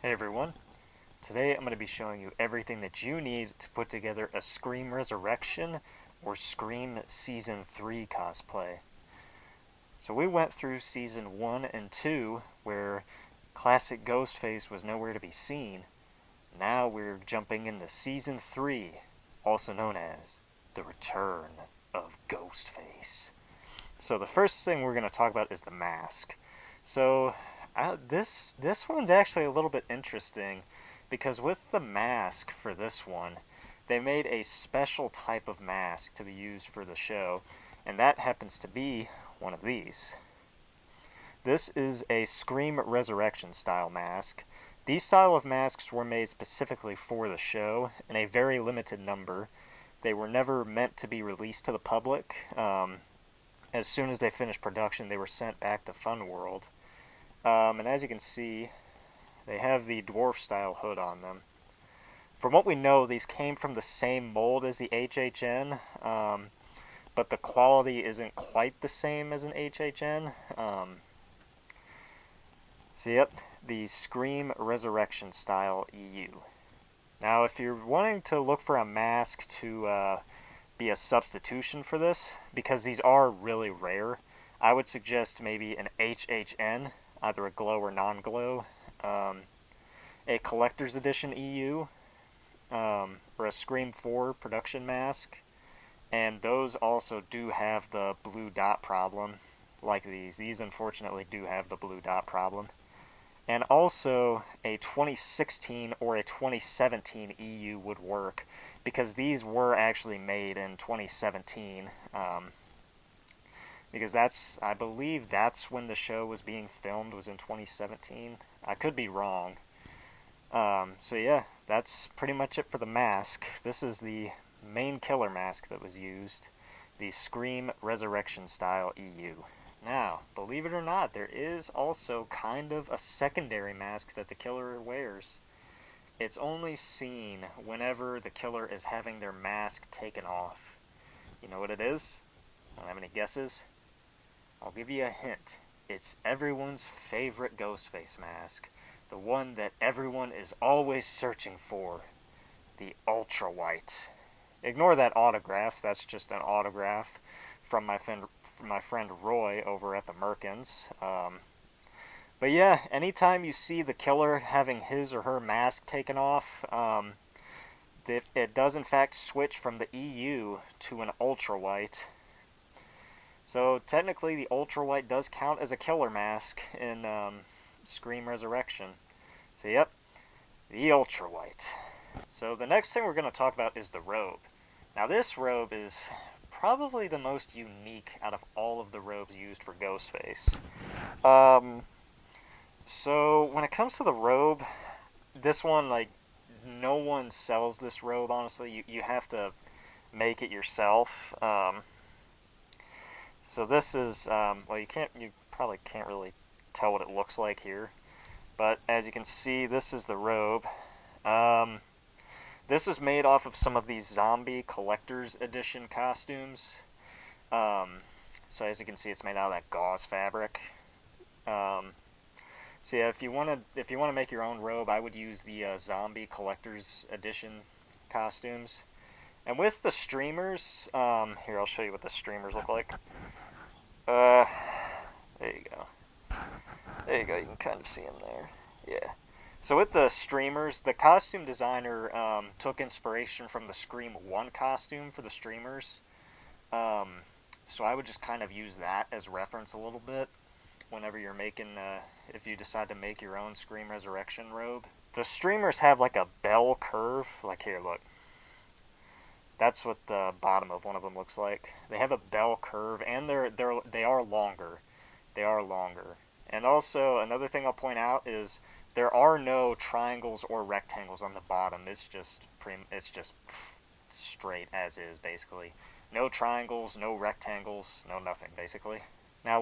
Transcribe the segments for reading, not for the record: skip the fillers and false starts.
Hey everyone, today I'm going to be showing you everything that you need to put together a Scream Resurrection or Scream Season 3 cosplay. So we went through Season 1 and 2 where classic Ghostface was nowhere to be seen. Now we're jumping into Season 3, also known as The Return of Ghostface. So the first thing we're going to talk about is the mask. So this one's actually a little bit interesting because with the mask for this one, they made a special type of mask to be used for the show, and that happens to be one of these. This is a Scream Resurrection style mask. These style of masks were made specifically for the show in a very limited number. They were never meant to be released to the public. As soon as they finished production, they were sent back to Fun World. And as you can see, they have the dwarf style hood on them. From what we know, these came from the same mold as the HHN, but the quality isn't quite the same as an HHN. So yep, the Scream Resurrection style EU. Now if you're wanting to look for a mask to be a substitution for this, because these are really rare, I would suggest maybe an HHN, either a glow or non-glow, a collector's edition EU, or a Scream 4 production mask, and those also do have the blue dot problem, like these. These unfortunately do have the blue dot problem. And also a 2016 or a 2017 EU would work, because these were actually made in 2017. Because I believe that's when the show was being filmed, was in 2017. I could be wrong. So yeah, that's pretty much it for the mask. This is the main killer mask that was used, the Scream Resurrection style EU. Now, believe it or not, there is also kind of a secondary mask that the killer wears. It's only seen whenever the killer is having their mask taken off. You know what it is? Don't have any guesses? I'll give you a hint. It's everyone's favorite Ghostface mask. The one that everyone is always searching for. The Ultra White. Ignore that autograph. That's just an autograph from my friend Roy over at the Merkins. But yeah, anytime you see the killer having his or her mask taken off, it does in fact switch from the EU to an Ultra White. So technically the Ultra White does count as a killer mask in Scream Resurrection. So yep, the Ultra White. So the next thing we're going to talk about is the robe. Now this robe is probably the most unique out of all of the robes used for Ghostface. So when it comes to the robe, this one, like, no one sells this robe, honestly. You have to make it yourself. So this is, well, you probably can't really tell what it looks like here. But as you can see, this is the robe. This was made off of some of these zombie collector's edition costumes. So as you can see, it's made out of that gauze fabric. So yeah, if you want to make your own robe, I would use the zombie collector's edition costumes. And with the streamers, here I'll show you what the streamers look like. There you go. There you go. You can kind of see them there. Yeah. So with the streamers, the costume designer took inspiration from the Scream 1 costume for the streamers. So I would just kind of use that as reference a little bit whenever you're making, if you decide to make your own Scream Resurrection robe. The streamers have like a bell curve. Like here, look. That's what the bottom of one of them looks like. They have a bell curve, and they are longer. They are longer. And also, another thing I'll point out is there are no triangles or rectangles on the bottom. It's just straight as is, basically. No triangles, no rectangles, no nothing, basically. Now,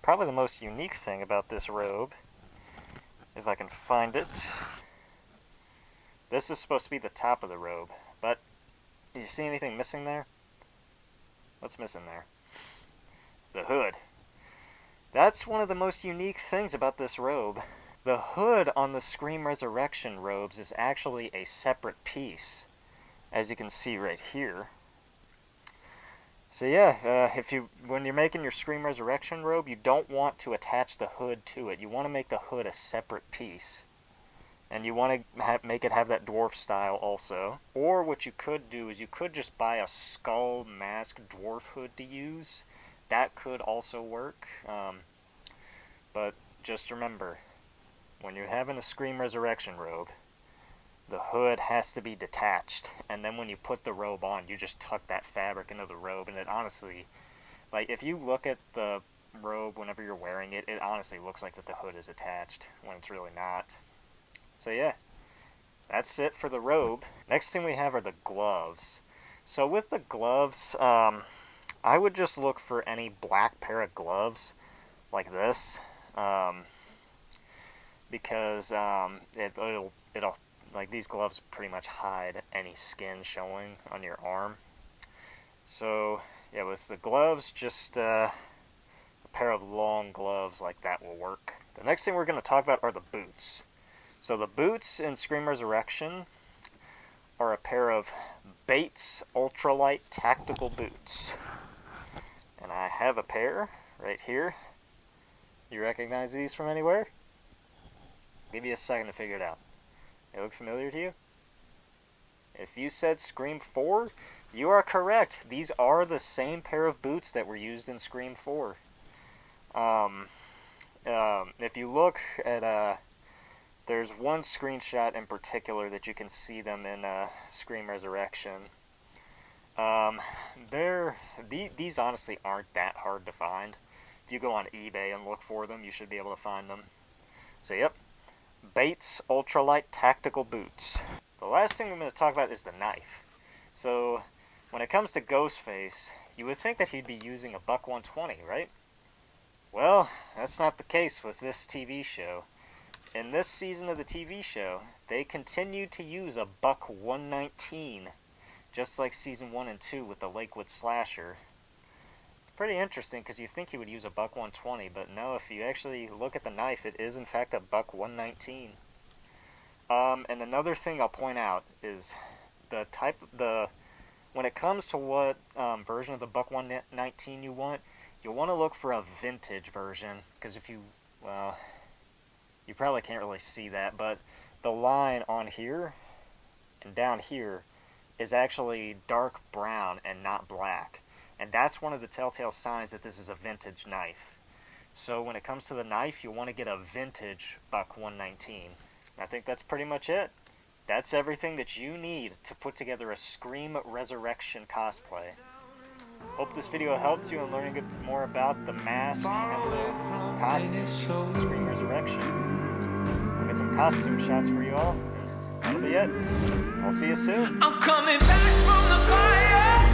probably the most unique thing about this robe, if I can find it, this is supposed to be the top of the robe, but you see anything missing there? What's missing there? The hood. That's one of the most unique things about this robe. The hood on the Scream Resurrection robes is actually a separate piece, as you can see right here. So yeah, when you're making your Scream Resurrection robe, you don't want to attach the hood to it. You want to make the hood a separate piece. And you want to make it have that dwarf style also. Or what you could do is you could just buy a skull mask dwarf hood to use. That could also work. But just remember, when you're having a Scream Resurrection robe, the hood has to be detached. And then when you put the robe on, you just tuck that fabric into the robe. And it honestly, like, if you look at the robe whenever you're wearing it, it honestly looks like that the hood is attached when it's really not. So yeah, that's it for the robe. Next thing we have are the gloves. So with the gloves, I would just look for any black pair of gloves like this, because it'll like, these gloves pretty much hide any skin showing on your arm. So yeah, with the gloves, just a pair of long gloves like that will work. The next thing we're going to talk about are the boots. So the boots in Scream Resurrection are a pair of Bates ultralight tactical boots. And I have a pair right here. You recognize these from anywhere? Give you a second to figure it out. They look familiar to you? If you said Scream 4, you are correct. These are the same pair of boots that were used in Scream 4. If you look at there's one screenshot in particular that you can see them in Scream Resurrection. These honestly aren't that hard to find. If you go on eBay and look for them, you should be able to find them. So yep, Bates Ultralight Tactical Boots. The last thing I'm going to talk about is the knife. So when it comes to Ghostface, you would think that he'd be using a Buck 120, right? Well, that's not the case with this TV show. In this season of the TV show, they continued to use a Buck 119, just like season 1 and 2 with the Lakewood Slasher. It's pretty interesting because you think he would use a Buck 120, but no, if you actually look at the knife, it is in fact a Buck 119. And another thing I'll point out is when it comes to what version of the Buck 119 you want, you'll want to look for a vintage version, because if you probably can't really see that, but the line on here and down here is actually dark brown and not black. And that's one of the telltale signs that this is a vintage knife. So when it comes to the knife, you want to get a vintage Buck 119. And I think that's pretty much it. That's everything that you need to put together a Scream Resurrection cosplay. Hope this video helped you in learning a bit more about the mask and the costume used in Scream Resurrection. I'll get some costume shots for you all, and that'll be it. I'll see you soon. I'm coming back from the fire,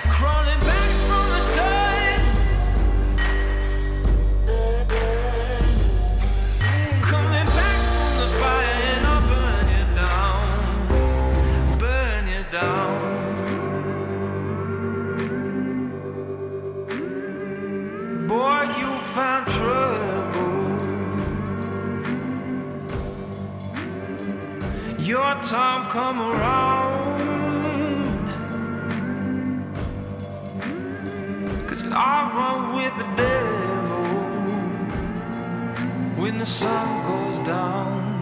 crawling back from the sun, coming back from the fire, and I'll burn you down. Boy, you found trouble. Your time come around, 'cause I run with the devil when the sun goes down.